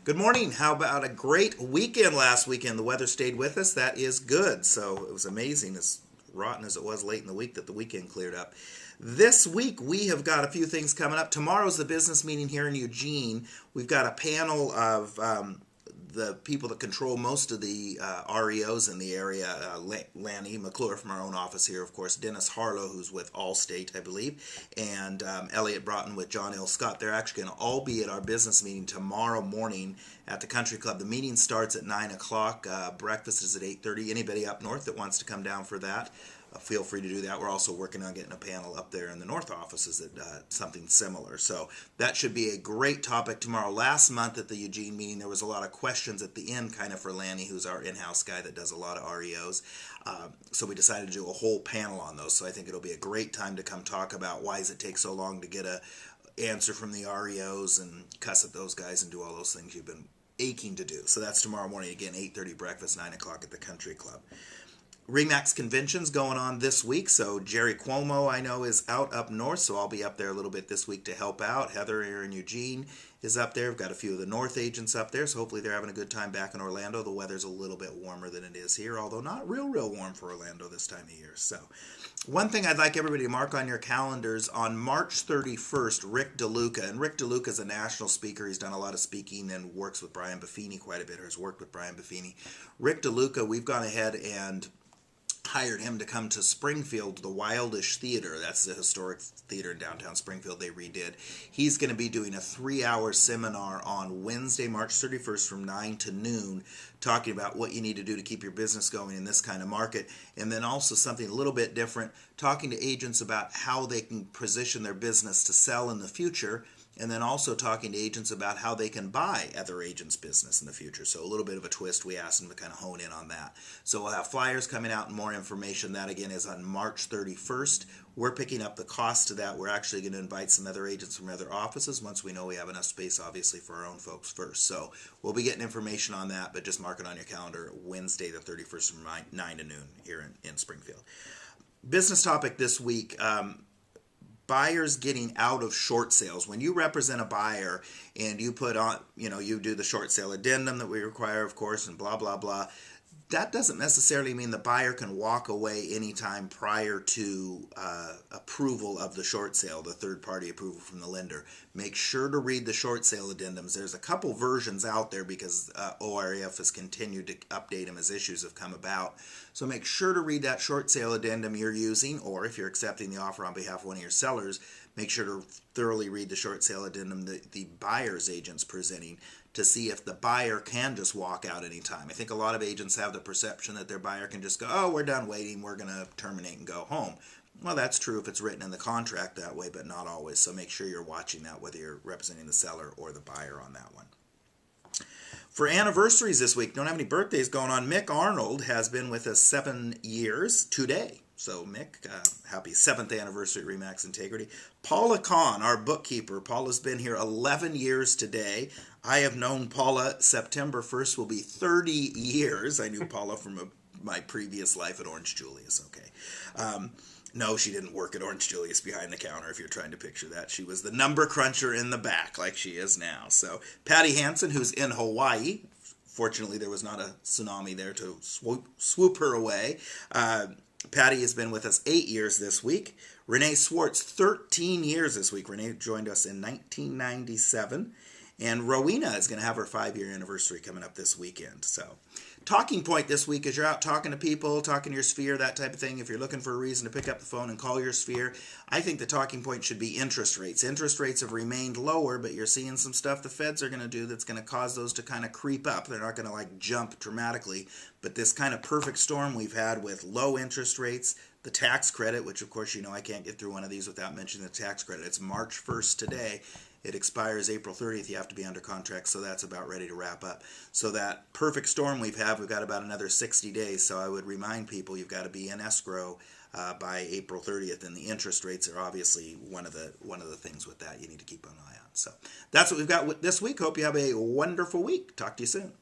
Good morning. How about a great weekend last weekend? The weather stayed with us. That is good. So it was amazing, as rotten as it was late in the week, that the weekend cleared up. This week, we have got a few things coming up. Tomorrow's the business meeting here in Eugene. We've got a panel of the people that control most of the REOs in the area. Lanny McClure from our own office here, of course. Dennis Harlow, who's with Allstate, I believe. And Elliot Broughton with John L. Scott. They're actually going to all be at our business meeting tomorrow morning at the Country Club. The meeting starts at 9 o'clock. Breakfast is at 8:30. Anybody up north that wants to come down for that, feel free to do that. We're also working on getting a panel up there in the north offices at something similar. So that should be a great topic tomorrow. Last month at the Eugene meeting, there was a lot of questions at the end, kind of for Lanny, who's our in-house guy that does a lot of REOs. So we decided to do a whole panel on those. So I think it'll be a great time to come talk about why does it take so long to get a answer from the REOs and cuss at those guys and do all those things you've been aching to do. So that's tomorrow morning, again, 8:30 breakfast, 9 o'clock at the Country Club. REMAX convention's going on this week, so Jerry Cuomo, I know, is out up north, so I'll be up there a little bit this week to help out. Heather here in Eugene is up there. We've got a few of the north agents up there, so hopefully they're having a good time back in Orlando. The weather's a little bit warmer than it is here, although not real warm for Orlando this time of year. So one thing I'd like everybody to mark on your calendars, on March 31st, Rick DeLuca, and Rick DeLuca is a national speaker. He's done a lot of speaking and works with Brian Buffini quite a bit, or has worked with Brian Buffini. Rick DeLuca, we've gone ahead and hired him to come to Springfield, the Wildish Theater. That's the historic theater in downtown Springfield they redid. He's going to be doing a 3-hour seminar on Wednesday, March 31st from 9 to noon, talking about what you need to do to keep your business going in this kind of market. And then also something a little bit different, talking to agents about how they can position their business to sell in the future, and then also talking to agents about how they can buy other agents' business in the future. So a little bit of a twist. We asked them to kind of hone in on that. So we'll have flyers coming out and more information. That, again, is on March 31st. We're picking up the cost of that. We're actually going to invite some other agents from other offices once we know we have enough space, obviously, for our own folks first. So we'll be getting information on that, but just mark it on your calendar, Wednesday the 31st from 9 to noon here in Springfield. Business topic this week, buyers getting out of short sales. When you represent a buyer and you put on, you do the short sale addendum that we require, of course, and blah, blah, blah, that doesn't necessarily mean the buyer can walk away anytime prior to approval of the short sale, the third-party approval from the lender. Make sure to read the short sale addendums. There's a couple versions out there because ORAF has continued to update them as issues have come about. So make sure to read that short sale addendum you're using, or if you're accepting the offer on behalf of one of your sellers, make sure to thoroughly read the short sale addendum the buyer's agent's presenting to see if the buyer can just walk out anytime. I think a lot of agents have the perception that their buyer can just go, oh, we're done waiting, we're going to terminate and go home. Well, that's true if it's written in the contract that way, but not always. So make sure you're watching that, whether you're representing the seller or the buyer on that one. For anniversaries this week, don't have any birthdays going on. Mick Arnold has been with us 7 years today. So Mick, happy 7th anniversary at REMAX Integrity. Paula Kahn, our bookkeeper. Paula's been here 11 years today. I have known Paula. September 1st will be 30 years. I knew Paula from my previous life at Orange Julius. Okay. No, she didn't work at Orange Julius behind the counter, if you're trying to picture that. She was the number cruncher in the back, like she is now. So Patty Hansen, who's in Hawaii. Fortunately, there was not a tsunami there to swoop her away. Patty has been with us 8 years this week. Renee Swartz, 13 years this week. Renee joined us in 1997. And Rowena is going to have her 5-year anniversary coming up this weekend. So, talking point this week is you're out talking to people, talking to your sphere, that type of thing. If you're looking for a reason to pick up the phone and call your sphere, I think the talking point should be interest rates. Interest rates have remained lower, but you're seeing some stuff the Feds are going to do that's going to cause those to kind of creep up. They're not going to jump dramatically, but this kind of perfect storm we've had with low interest rates, the tax credit, which of course I can't get through one of these without mentioning the tax credit. It's March 1st today. It expires April 30th. You have to be under contract, so that's about ready to wrap up. So that perfect storm we've got about another 60 days. So I would remind people you've got to be in escrow by April 30th, and the interest rates are obviously one of the things with that you need to keep an eye on. So that's what we've got this week. Hope you have a wonderful week. Talk to you soon.